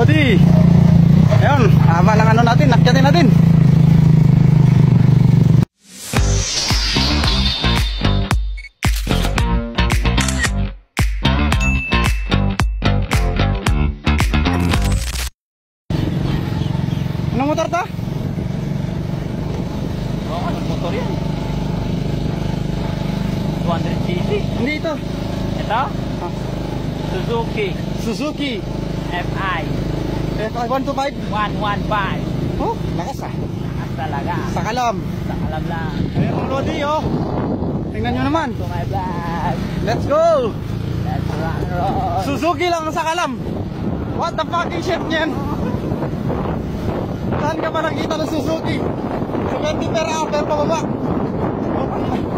Lodi. Ayun, haba ng ano natin, nakyatin natin. Anong motor to? Oo, anong motor yan? 200cc. Hindi ito. Ito? Ah, Suzuki Suzuki FI F125. 115. Oh, lakas ah. Lakas talaga. Sa kalam. Sa alam lang. Ayun ang Lodi oh. Tingnan nyo naman. To my vlog. Let's go. Let's rock and roll. Suzuki lang sa kalam. What the fucking shit niyan? Saan ka ba nakita ng Suzuki? 70 per hour per pababa.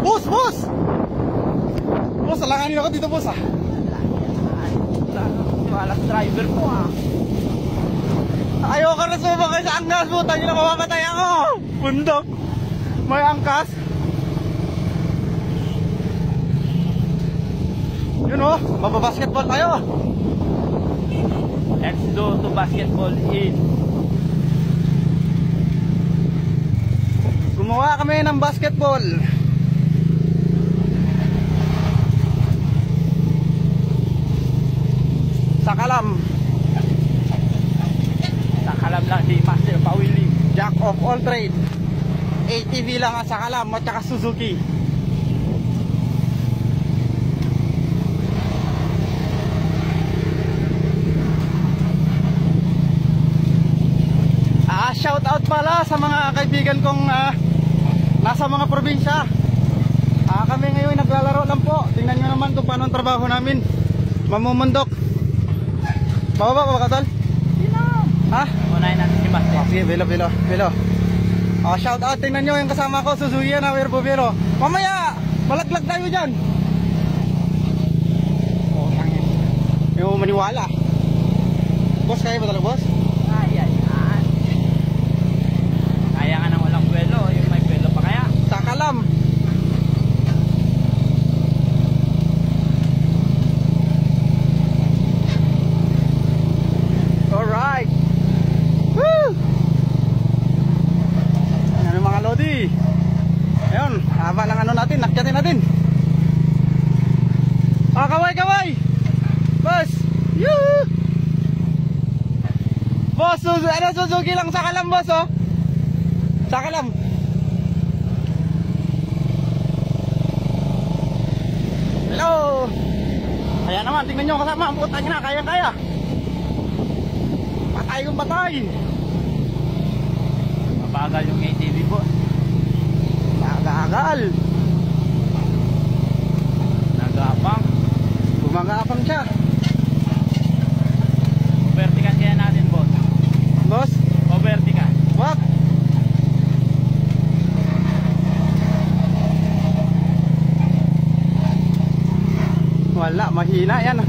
Boss, boss! Boss, alanganin ako dito boss ah. Walang driver mo ah. Ayoko na sumakay sa angkas, puta nyo na mamamatay ako. Bundok. May angkas. Yun oh, mababasketball tayo. Let's go to basketball in. Gumawa kami ng basketball. Sa kalam. Sa kalam lang si Master Pawili. Jack of all trade. ATV lang ang sa kalam at saka Suzuki. Shout out pala sa mga kaibigan kong nasa mga probinsya. Kami ngayon naglalaro lang po. Tingnan nyo naman kung paano ang trabaho namin. Mamumundok. Bababa ba ka tol? Sino? Ha? Unahin natin si Master. Sige, bilo. Shout out, tingnan nyo yung kasama ko, Suzuki na Werbo Biro. Mamaya, malaglag tayo dyan. Yung maniwala. Boss, kaya ba talaga boss? Ayan. Kaya nga nang walang buwelo. Yung may buwelo pa kaya? Sa kalam. Alright. Woo! Ano mga Lodi? Ayun, haba ng ano natin, nakyatin natin. Kaway! Boss! Yoo! Boss, Suzuki lang sa kalam boss oh. Sa kalam. Hello. Kaya naman, tingnan nyo kasama. Ang putang ina, kaya. Patay kong patay. Mabagal yung ATV po. Nagagal. Nagapang. Gumagapang siya. Overtikan kaya natin boss. Boss, Overtikan. wag. Wala, mahina yan.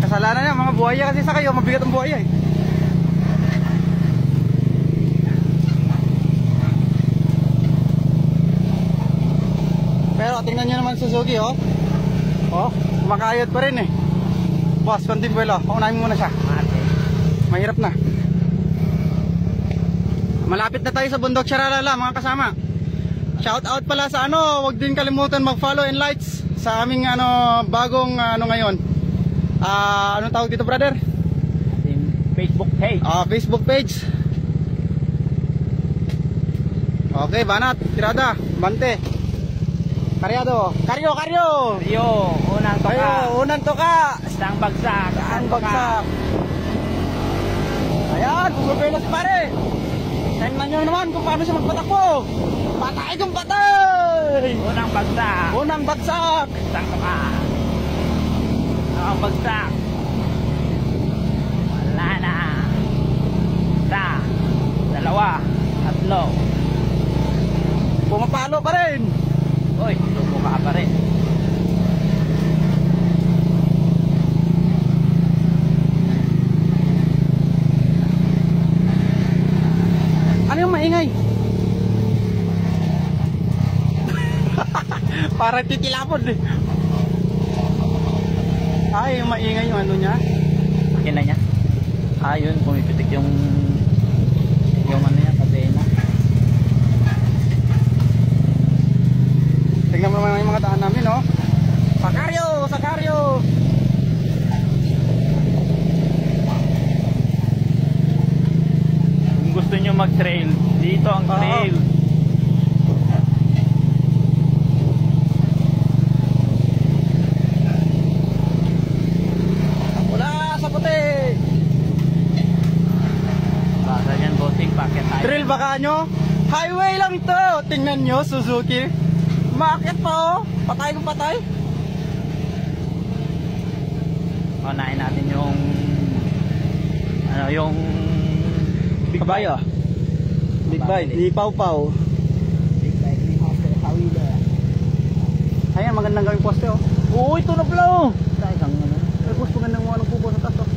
Kasalanan yan, mga buhaya kasi sa kayo, mabigat ang buhaya eh. Pero tingnan nyo naman Suzuki oh. Oh, kumakayod pa rin eh. Boss, konting buwelo, paunahin mo muna siya. Mahirap na. Malapit na tayo sa bundok Sharalala mga kasama. Shout out pala sa ano, huwag din kalimutan mag-follow and likes sa aming ano bagong ano ngayon. Anong tawag dito brother? Facebook page. Facebook page. Okay, banat, tirada, bante. Karyado, karyo. Yo, unang toka. Kayo, unang toka. Isang bagsak. Ang bagsak. Ayan, bumabela si pare. Tingnan nyo naman kung paano siya magpatakbo. Patay kong patay. Unang bagsak. Unang bagsak. Isang toka. Ang bagsak. Wala na. Isa. Dalawa. Tatlo. Pumapalo pa rin. Uy, tubo ka pa rin. Ano yung maingay? Parang titilapon eh. Ay, yung maingay yung ano niya. Akin na niya. Yun, pumipitik yung ano yan, kadena. Tingnan mo naman yung mga daan namin, no? Sakaryo! Sakaryo! Kung gusto nyo mag-trail, dito ang trail. Wala sa puti! Baka yan, bossing, packet tayo. Trail baka nyo? Highway lang to! Tingnan nyo, Suzuki. Makit pa, oh! Patay kong patay. Unahin natin yung yung big Kabayo. Big bite. Ni Pau Pau. Big bike ni Master Kawila. Ayan, magandang gawing poste, oh. Oo, ito na pala oh. Tayo kang ano. Ay, boss, magandang mga ng pupo sa taas, oh.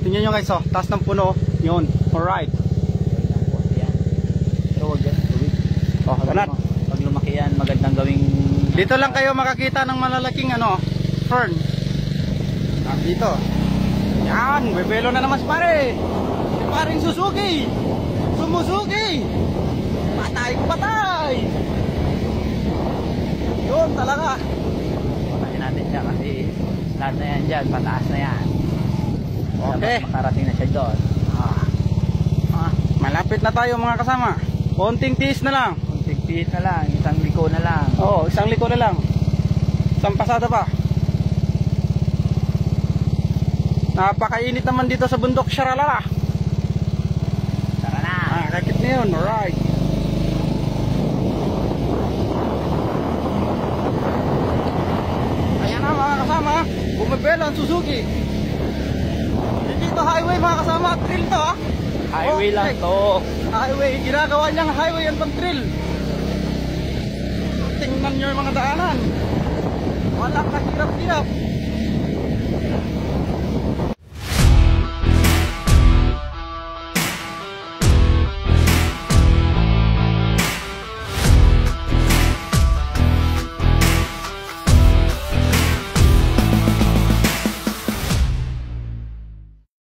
Tingnan nyo guys, oh. Taas ng puno, yun. Alright. Pero wag yan, tuwid. Oh, banat. Pag lumaki yan, magandang gawing Dito lang kayo makakita ng malalaking ano, fern. Dito. Yan, bebelo na naman si pare. Si paring Suzuki. Sumuzuki. Patay ko patay. Yun talaga. unahin natin siya kasi lahat na yan dyan, pataas na yan. Okay. Dapat makarating na siya doon. Malapit na tayo mga kasama. Konting tiis na lang. Kung tigpiit na lang, isang liko na lang. Oo, isang liko na lang. Isang pasada pa. Napakainit naman dito sa bundok Sharala. Tara na. Kakit na yun, alright. Ayan na mga kasama, bumibelo ang Suzuki. Hindi ito highway mga kasama, trail to ha. Highway lang Okay. to. Highway, ginagawa niyang highway ang pang-trail. Tingnan nyo yung mga daanan. Walang kahirap-hirap.